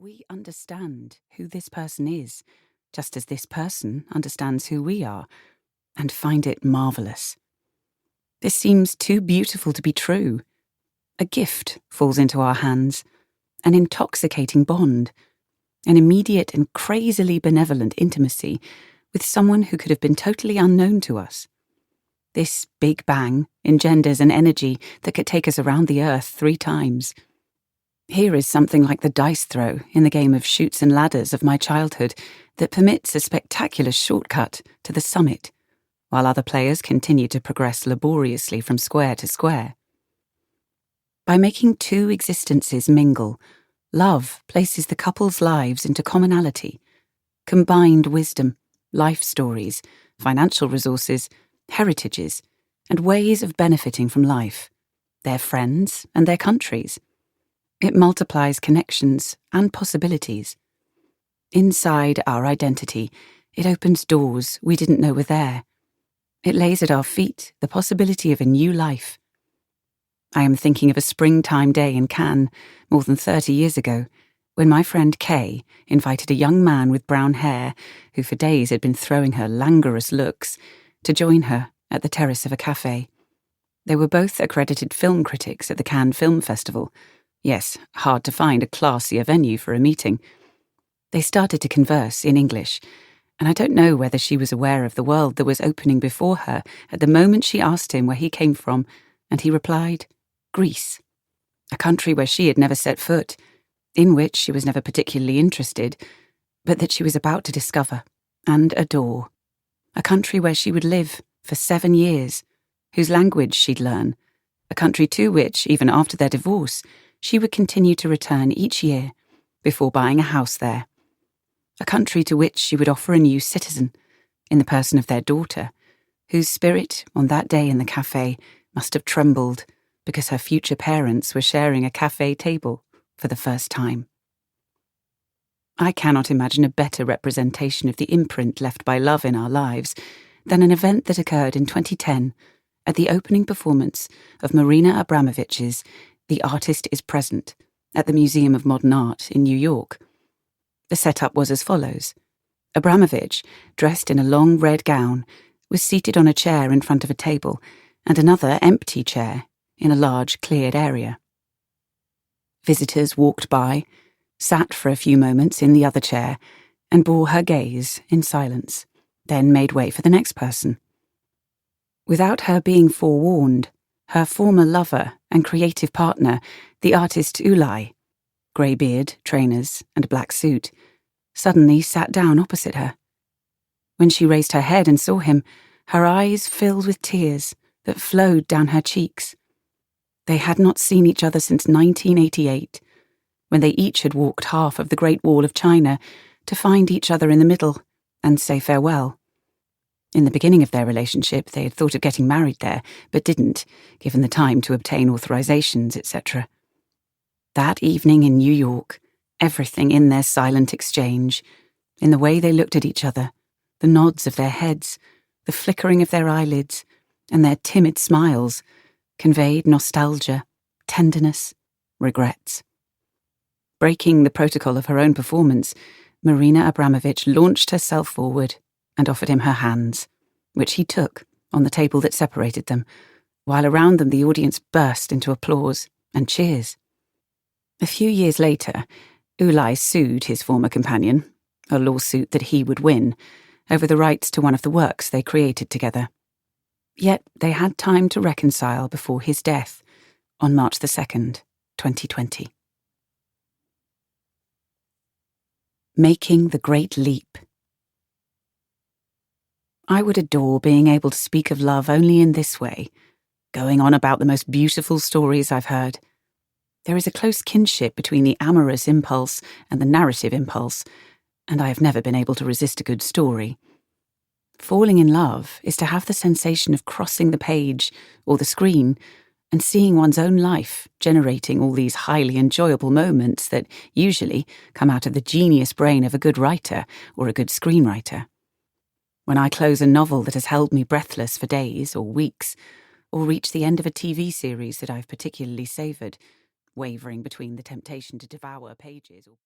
We understand who this person is, just as this person understands who we are, and find it marvellous. This seems too beautiful to be true. A gift falls into our hands, an intoxicating bond, an immediate and crazily benevolent intimacy with someone who could have been totally unknown to us. This big bang engenders an energy that could take us around the earth 3 times. Here is something like the dice throw in the game of chutes and ladders of my childhood that permits a spectacular shortcut to the summit, while other players continue to progress laboriously from square to square. By making 2 existences mingle, love places the couple's lives into commonality, combined wisdom, life stories, financial resources, heritages, and ways of benefiting from life, their friends and their countries. It multiplies connections and possibilities. Inside our identity, it opens doors we didn't know were there. It lays at our feet the possibility of a new life. I am thinking of a springtime day in Cannes, more than 30 years ago, when my friend Kay invited a young man with brown hair, who for days had been throwing her languorous looks, to join her at the terrace of a cafe. They were both accredited film critics at the Cannes Film Festival. Yes, hard to find a classier venue for a meeting. They started to converse in English, and I don't know whether she was aware of the world that was opening before her at the moment she asked him where he came from, and he replied, Greece, a country where she had never set foot, in which she was never particularly interested, but that she was about to discover and adore. A country where she would live for 7 years, whose language she'd learn, a country to which, even after their divorce, she would continue to return each year before buying a house there. A country to which she would offer a new citizen, in the person of their daughter, whose spirit on that day in the cafe must have trembled because her future parents were sharing a cafe table for the first time. I cannot imagine a better representation of the imprint left by love in our lives than an event that occurred in 2010 at the opening performance of Marina Abramovich's The Artist is Present at the Museum of Modern Art in New York. The setup was as follows. Abramovich, dressed in a long red gown, was seated on a chair in front of a table and another empty chair in a large cleared area. Visitors walked by, sat for a few moments in the other chair, and bore her gaze in silence, then made way for the next person. Without her being forewarned, her former lover and creative partner, the artist Ulay, grey beard, trainers, and black suit, suddenly sat down opposite her. When she raised her head and saw him, her eyes filled with tears that flowed down her cheeks. They had not seen each other since 1988, when they each had walked half of the Great Wall of China to find each other in the middle and say farewell. In the beginning of their relationship, they had thought of getting married there, but didn't, given the time to obtain authorizations, etc. That evening in New York, everything in their silent exchange, in the way they looked at each other, the nods of their heads, the flickering of their eyelids, and their timid smiles, conveyed nostalgia, tenderness, regrets. Breaking the protocol of her own performance, Marina Abramovich launched herself forward and offered him her hands, which he took on the table that separated them, while around them the audience burst into applause and cheers. A few years later, Ulay sued his former companion, a lawsuit that he would win, over the rights to one of the works they created together. Yet they had time to reconcile before his death on March the 2nd, 2020. Making the Great Leap. I would adore being able to speak of love only in this way, going on about the most beautiful stories I've heard. There is a close kinship between the amorous impulse and the narrative impulse, and I have never been able to resist a good story. Falling in love is to have the sensation of crossing the page or the screen and seeing one's own life generating all these highly enjoyable moments that usually come out of the genius brain of a good writer or a good screenwriter. When I close a novel that has held me breathless for days or weeks, or reach the end of a TV series that I've particularly savoured, wavering between the temptation to devour pages or